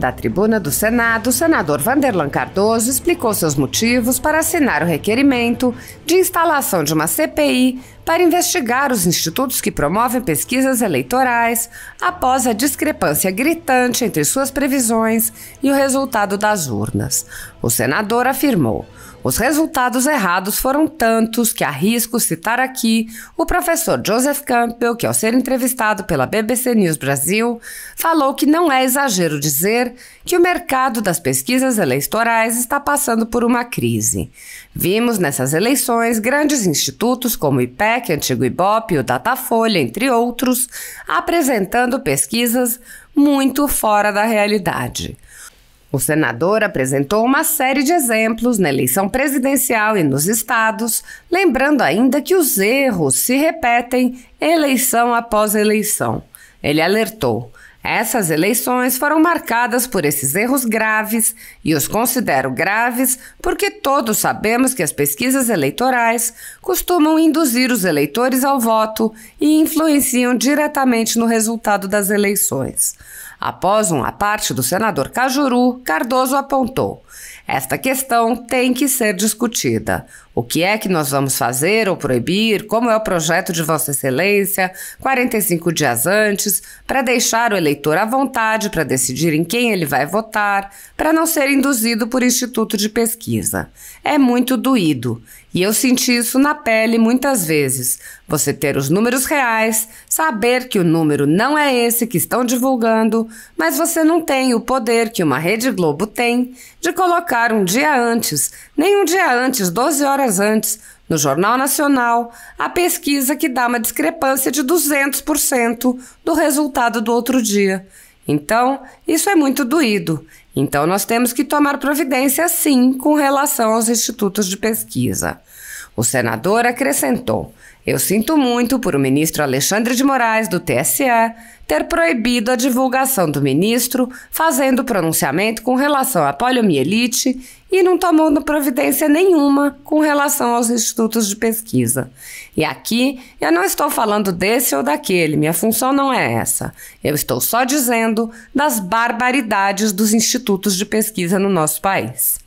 Da tribuna do Senado, o senador Vanderlan Cardoso explicou seus motivos para assinar o requerimento de instalação de uma CPI para investigar os institutos que promovem pesquisas eleitorais após a discrepância gritante entre suas previsões e o resultado das urnas. O senador afirmou: os resultados errados foram tantos que arrisco citar aqui o professor Joseph Campbell, que ao ser entrevistado pela BBC News Brasil, falou que não é exagero dizer que o mercado das pesquisas eleitorais está passando por uma crise. Vimos nessas eleições grandes institutos como o IPEC, antigo Ibope e o Datafolha, entre outros, apresentando pesquisas muito fora da realidade. O senador apresentou uma série de exemplos na eleição presidencial e nos estados, lembrando ainda que os erros se repetem eleição após eleição. Ele alertou: essas eleições foram marcadas por esses erros graves e os considero graves porque todos sabemos que as pesquisas eleitorais costumam induzir os eleitores ao voto e influenciam diretamente no resultado das eleições. Após uma parte do senador Cajuru, Cardoso apontou: esta questão tem que ser discutida. O que é que nós vamos fazer ou proibir? Como é o projeto de Vossa Excelência, 45 dias antes, para deixar o eleitor à vontade para decidir em quem ele vai votar, para não ser induzido por instituto de pesquisa. É muito doído. E eu senti isso na pele muitas vezes. Você ter os números reais, saber que o número não é esse que estão divulgando, mas você não tem o poder que uma Rede Globo tem de colocar um dia antes, nem um dia antes, 12 horas antes, no Jornal Nacional, a pesquisa que dá uma discrepância de 200% do resultado do outro dia. Então, isso é muito doído. Então, nós temos que tomar providência, sim, com relação aos institutos de pesquisa. O senador acrescentou: eu sinto muito por o ministro Alexandre de Moraes, do TSE, ter proibido a divulgação do ministro fazendo pronunciamento com relação à poliomielite e não tomando providência nenhuma com relação aos institutos de pesquisa. E aqui eu não estou falando desse ou daquele, minha função não é essa. Eu estou só dizendo das barbaridades dos institutos de pesquisa no nosso país.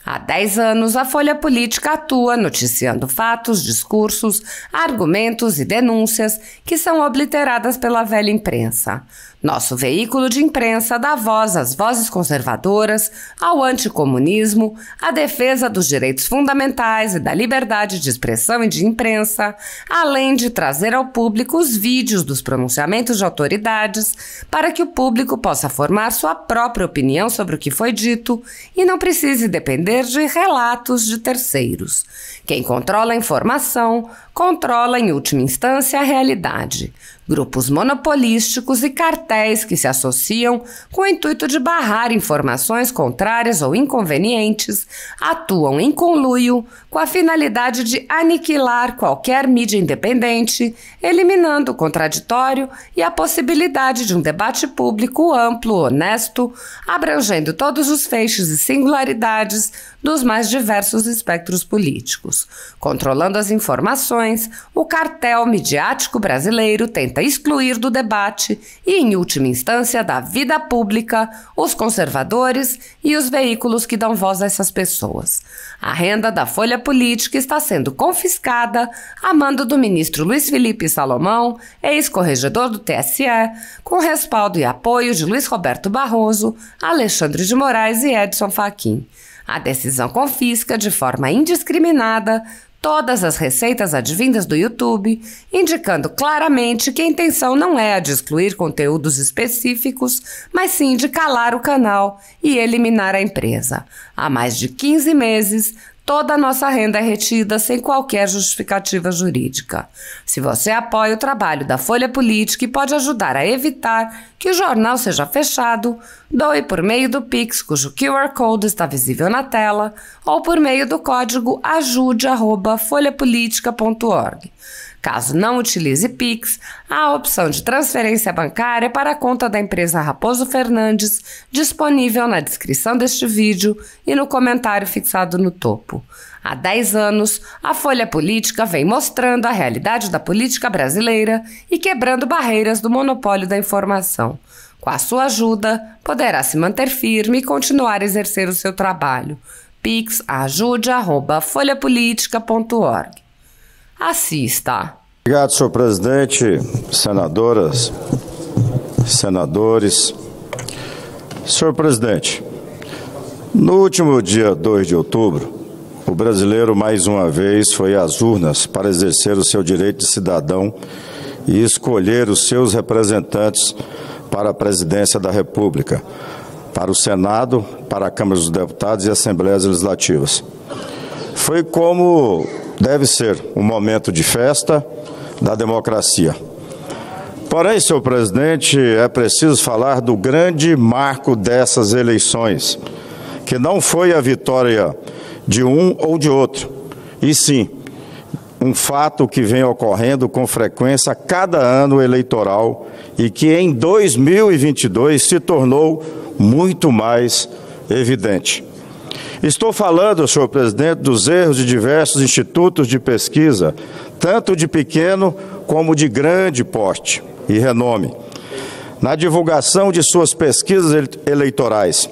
Há 10 anos, a Folha Política atua noticiando fatos, discursos, argumentos e denúncias que são obliteradas pela velha imprensa. Nosso veículo de imprensa dá voz às vozes conservadoras, ao anticomunismo, à defesa dos direitos fundamentais e da liberdade de expressão e de imprensa, além de trazer ao público os vídeos dos pronunciamentos de autoridades para que o público possa formar sua própria opinião sobre o que foi dito e não precise depender de relatos de terceiros. Quem controla a informação, controla em última instância a realidade. Grupos monopolísticos e cartéis que se associam com o intuito de barrar informações contrárias ou inconvenientes atuam em conluio com a finalidade de aniquilar qualquer mídia independente, eliminando o contraditório e a possibilidade de um debate público amplo, honesto, abrangendo todos os feixes e singularidades dos mais diversos espectros políticos. Controlando as informações, o cartel midiático brasileiro tenta excluir do debate e, em última instância, da vida pública, os conservadores e os veículos que dão voz a essas pessoas. A renda da Folha Política está sendo confiscada a mando do ministro Luiz Felipe Salomão, ex-corregedor do TSE, com respaldo e apoio de Luiz Roberto Barroso, Alexandre de Moraes e Edson Fachin. A decisão confisca, de forma indiscriminada, todas as receitas advindas do YouTube, indicando claramente que a intenção não é a de excluir conteúdos específicos, mas sim de calar o canal e eliminar a empresa. Há mais de 15 meses, toda a nossa renda é retida sem qualquer justificativa jurídica. Se você apoia o trabalho da Folha Política e pode ajudar a evitar que o jornal seja fechado, doe por meio do Pix, cujo QR Code está visível na tela, ou por meio do código ajude@folhapolitica.org. Caso não utilize Pix, há a opção de transferência bancária para a conta da empresa Raposo Fernandes, disponível na descrição deste vídeo e no comentário fixado no topo. Há 10 anos, a Folha Política vem mostrando a realidade da política brasileira e quebrando barreiras do monopólio da informação. Com a sua ajuda, poderá se manter firme e continuar a exercer o seu trabalho. Pix ajude@folhapolitica.org. Assista. Obrigado, senhor presidente, senadoras, senadores. Senhor presidente, no último dia 2 de outubro, o brasileiro mais uma vez foi às urnas para exercer o seu direito de cidadão e escolher os seus representantes para a presidência da República, para o Senado, para a Câmara dos Deputados e Assembleias Legislativas. Foi como deve ser um momento de festa da democracia. Porém, senhor presidente, é preciso falar do grande marco dessas eleições, que não foi a vitória de um ou de outro, e sim um fato que vem ocorrendo com frequência a cada ano eleitoral e que em 2022 se tornou muito mais evidente. Estou falando, senhor presidente, dos erros de diversos institutos de pesquisa, tanto de pequeno como de grande porte e renome, na divulgação de suas pesquisas eleitorais.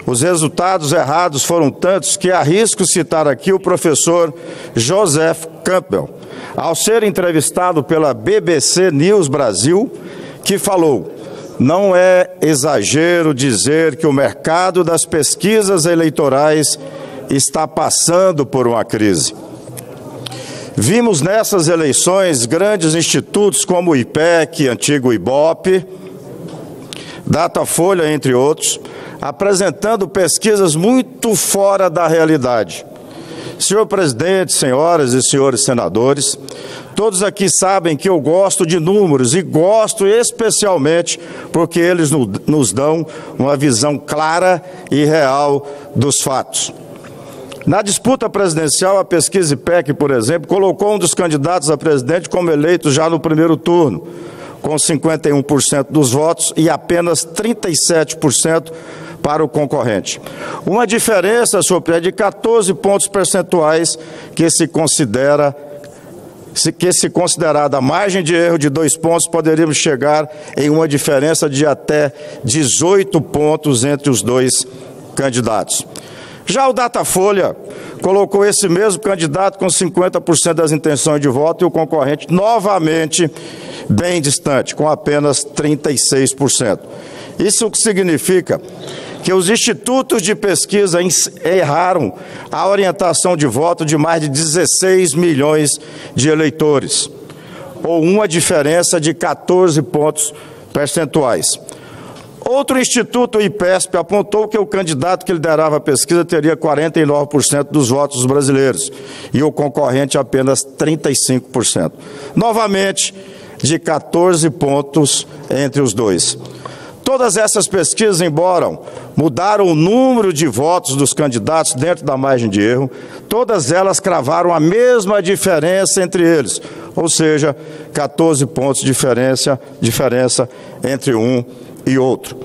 Os resultados errados foram tantos que arrisco citar aqui o professor Joseph Campbell, ao ser entrevistado pela BBC News Brasil, que falou: não é exagero dizer que o mercado das pesquisas eleitorais está passando por uma crise. Vimos nessas eleições grandes institutos como o IPEC, antigo IBOP, Datafolha, entre outros, apresentando pesquisas muito fora da realidade. Senhor presidente, senhoras e senhores senadores, todos aqui sabem que eu gosto de números e gosto especialmente porque eles nos dão uma visão clara e real dos fatos. Na disputa presidencial, a pesquisa IPEC, por exemplo, colocou um dos candidatos a presidente como eleito já no primeiro turno, com 51% dos votos e apenas 37% para o concorrente. Uma diferença, senhor presidente, de 14 pontos percentuais que se considerada a margem de erro de 2 pontos, poderíamos chegar em uma diferença de até 18 pontos entre os dois candidatos. Já o Datafolha colocou esse mesmo candidato com 50% das intenções de voto e o concorrente novamente bem distante, com apenas 36%. Isso significa que os institutos de pesquisa erraram a orientação de voto de mais de 16 milhões de eleitores, ou uma diferença de 14 pontos percentuais. Outro instituto, o IPESP, apontou que o candidato que liderava a pesquisa teria 49% dos votos dos brasileiros e o concorrente apenas 35%. Novamente, de 14 pontos entre os dois. Todas essas pesquisas, embora mudaram o número de votos dos candidatos dentro da margem de erro, todas elas cravaram a mesma diferença entre eles, ou seja, 14 pontos de diferença entre um e outro.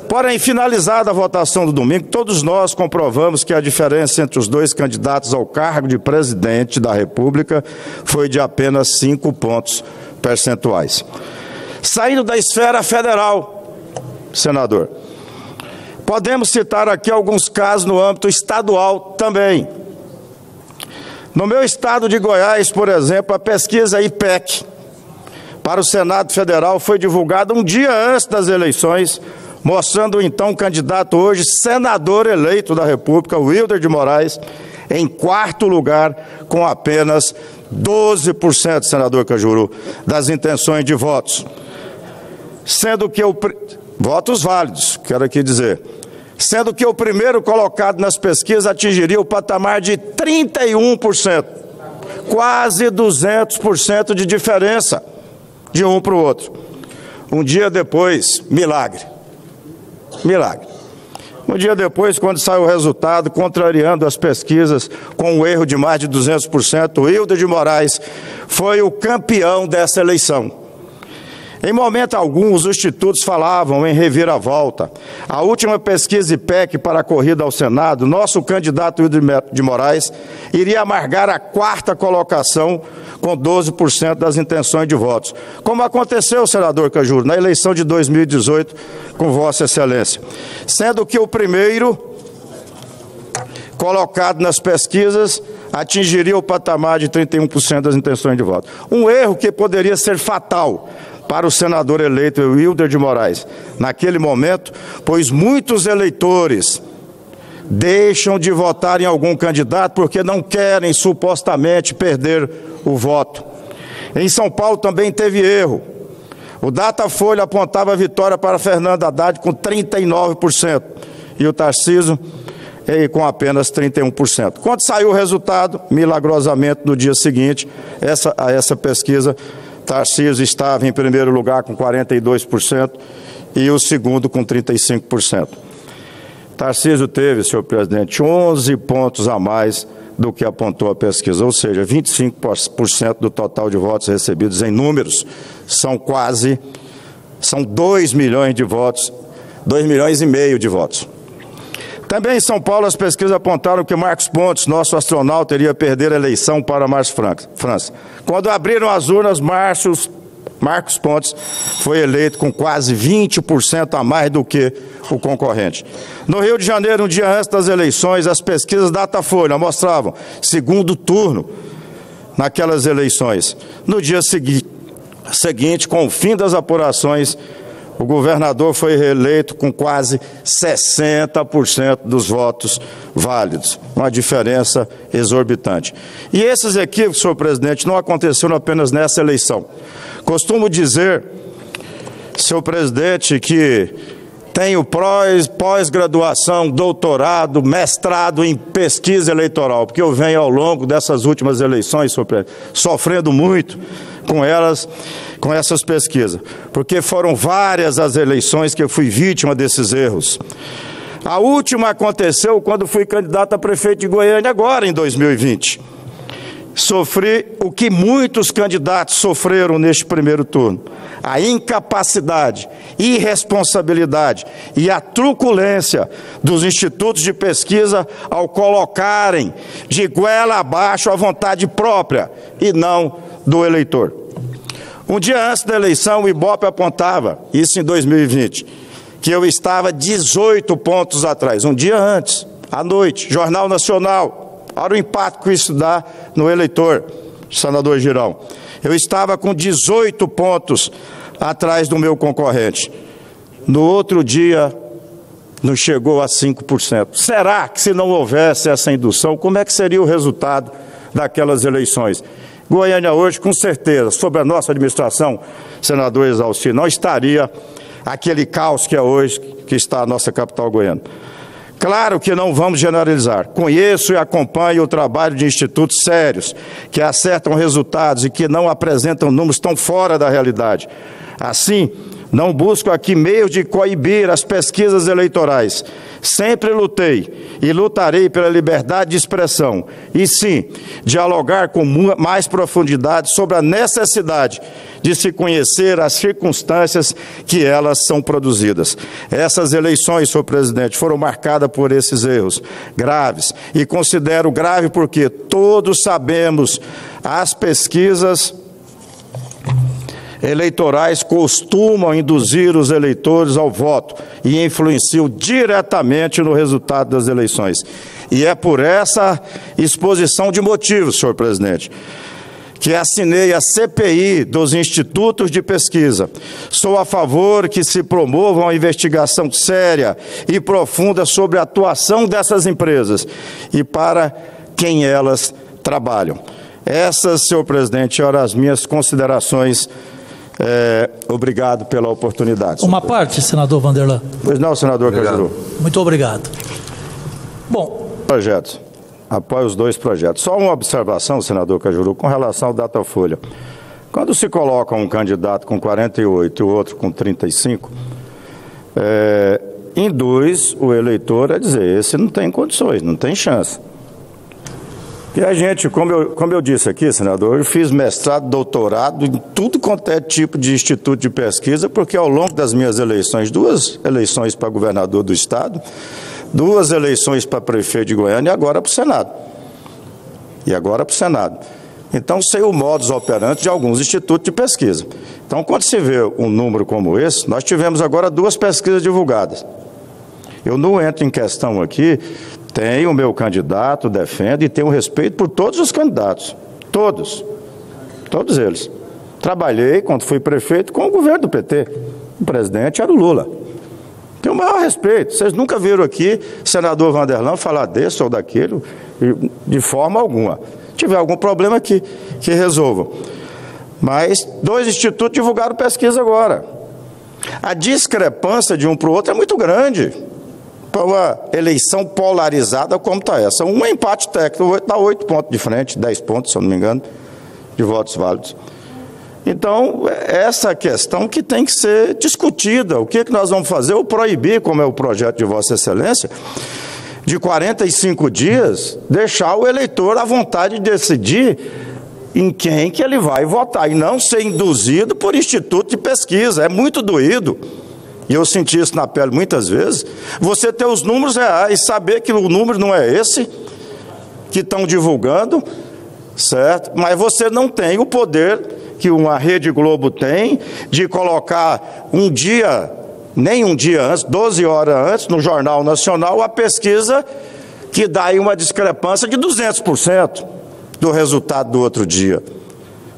Porém, finalizada a votação do domingo, todos nós comprovamos que a diferença entre os dois candidatos ao cargo de presidente da República foi de apenas 5 pontos percentuais. Saindo da esfera federal, senador, podemos citar aqui alguns casos no âmbito estadual também. No meu estado de Goiás, por exemplo, a pesquisa IPEC para o Senado Federal foi divulgada um dia antes das eleições, mostrando o então candidato hoje senador eleito da República, Wilder de Moraes, em 4º lugar, com apenas 12%, senador Cajuru, das intenções de votos. Sendo que votos válidos, quero aqui dizer. Sendo que o primeiro colocado nas pesquisas atingiria o patamar de 31%. Quase 200% de diferença de um para o outro. Um dia depois, milagre. Um dia depois, quando saiu o resultado, contrariando as pesquisas com um erro de mais de 200%, o Wilder de Moraes foi o campeão dessa eleição. Em momento algum, os institutos falavam em reviravolta. A última pesquisa IPEC para a corrida ao Senado, nosso candidato Wilder de Moraes iria amargar a 4ª colocação com 12% das intenções de votos. Como aconteceu, senador Cajuru, na eleição de 2018 com Vossa Excelência. Sendo que o primeiro colocado nas pesquisas atingiria o patamar de 31% das intenções de voto. Um erro que poderia ser fatal para o senador eleito Wilder de Moraes, naquele momento, pois muitos eleitores deixam de votar em algum candidato porque não querem supostamente perder o voto. Em São Paulo também teve erro. O Datafolha apontava a vitória para Fernando Haddad com 39% e o Tarcísio com apenas 31%. Quando saiu o resultado, milagrosamente no dia seguinte, essa pesquisa, Tarcísio estava em primeiro lugar com 42% e o segundo com 35%. Tarcísio teve, senhor presidente, 11 pontos a mais do que apontou a pesquisa, ou seja, 25% do total de votos recebidos em números. São 2 milhões de votos, 2 milhões e meio de votos. Também em São Paulo, as pesquisas apontaram que Marcos Pontes, nosso astronauta, iria perder a eleição para Márcio França. Quando abriram as urnas, Marcos Pontes foi eleito com quase 20% a mais do que o concorrente. No Rio de Janeiro, um dia antes das eleições, as pesquisas Datafolha mostravam segundo turno naquelas eleições. No dia seguinte, com o fim das apurações, o governador foi reeleito com quase 60% dos votos válidos, uma diferença exorbitante. E esses equívocos, senhor presidente, não aconteceram apenas nessa eleição. Costumo dizer, senhor presidente, que tenho pós-graduação, doutorado, mestrado em pesquisa eleitoral, porque eu venho ao longo dessas últimas eleições, senhor presidente, sofrendo muito com essas pesquisas, porque foram várias as eleições que eu fui vítima desses erros. A última aconteceu quando fui candidato a prefeito de Goiânia, agora em 2020. Sofri o que muitos candidatos sofreram neste primeiro turno: a incapacidade, irresponsabilidade e a truculência dos institutos de pesquisa ao colocarem de goela abaixo a vontade própria e não do eleitor. Um dia antes da eleição, o Ibope apontava, isso em 2020, que eu estava 18 pontos atrás. Um dia antes, à noite, Jornal Nacional, olha o impacto que isso dá no eleitor, senador Girão. Eu estava com 18 pontos atrás do meu concorrente. No outro dia, não chegou a 5%. Será que, se não houvesse essa indução, como é que seria o resultado daquelas eleições? Goiânia hoje, com certeza, sob a nossa administração, senador Exaustir, não estaria aquele caos que é hoje, que está a nossa capital goiana. Claro que não vamos generalizar. Conheço e acompanho o trabalho de institutos sérios, que acertam resultados e que não apresentam números tão fora da realidade. Assim, não busco aqui meios de coibir as pesquisas eleitorais. Sempre lutei e lutarei pela liberdade de expressão e, sim, dialogar com mais profundidade sobre a necessidade de se conhecer as circunstâncias que elas são produzidas. Essas eleições, senhor presidente, foram marcadas por esses erros graves e considero grave porque todos sabemos as pesquisas eleitorais costumam induzir os eleitores ao voto e influenciam diretamente no resultado das eleições. E é por essa exposição de motivos, senhor presidente, que assinei a CPI dos institutos de pesquisa. Sou a favor que se promova uma investigação séria e profunda sobre a atuação dessas empresas e para quem elas trabalham. Essas, senhor presidente, eram as minhas considerações. Obrigado pela oportunidade. Uma parte, senador Vanderlan. Pois não, senador Cajuru. Muito obrigado. Bom. Projetos. Apoio os dois projetos. Só uma observação, senador Cajuru, com relação ao Datafolha. Quando se coloca um candidato com 48 e o outro com 35, induz o eleitor a dizer, esse não tem condições, não tem chance. E a gente, como eu disse aqui, senador, eu fiz mestrado, doutorado em tudo quanto é tipo de instituto de pesquisa, porque ao longo das minhas eleições, 2 eleições para governador do Estado, 2 eleições para prefeito de Goiânia e agora para o Senado. Então, sei o modus operandi de alguns institutos de pesquisa. Então, quando se vê um número como esse, nós tivemos agora 2 pesquisas divulgadas. Eu não entro em questão aqui, tenho o meu candidato, defendo e tenho respeito por todos os candidatos. Todos eles. Trabalhei, quando fui prefeito, com o governo do PT. O presidente era o Lula. Tenho o maior respeito. Vocês nunca viram aqui senador Vanderlan falar desse ou daquele, de forma alguma. Se tiver algum problema aqui, que resolvam. Mas 2 institutos divulgaram pesquisa agora. A discrepância de um para o outro é muito grande. Para uma eleição polarizada como está essa. Um empate técnico, dá 8 pontos de frente, 10 pontos, se eu não me engano, de votos válidos. Então, essa questão que tem que ser discutida. O que nós vamos fazer? Ou proibir, como é o projeto de Vossa Excelência, de 45 dias, deixar o eleitor à vontade de decidir em quem que ele vai votar, e não ser induzido por instituto de pesquisa. É muito doído. E eu senti isso na pele muitas vezes, você ter os números reais, saber que o número não é esse que estão divulgando, certo? Mas você não tem o poder que uma Rede Globo tem de colocar um dia, nem um dia antes, 12 horas antes, no Jornal Nacional, a pesquisa que dá aí uma discrepância de 200% do resultado do outro dia.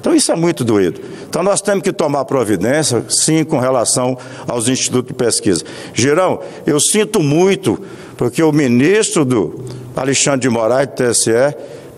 Então isso é muito doído. Então nós temos que tomar providência, sim, com relação aos institutos de pesquisa. Girão, eu sinto muito, porque o ministro do Alexandre de Moraes, do TSE,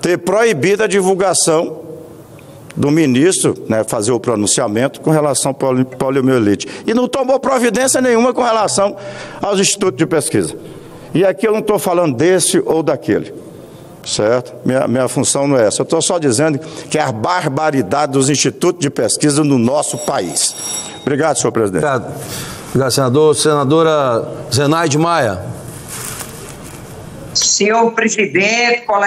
ter proibido a divulgação do ministro, né, fazer o pronunciamento com relação à poliomielite. E não tomou providência nenhuma com relação aos institutos de pesquisa. E aqui eu não estou falando desse ou daquele. Certo? Minha função não é essa. Eu estou só dizendo que é a barbaridade dos institutos de pesquisa no nosso país. Obrigado, senhor presidente. Obrigado, senador. Senadora Zenaide Maia. Senhor presidente, colega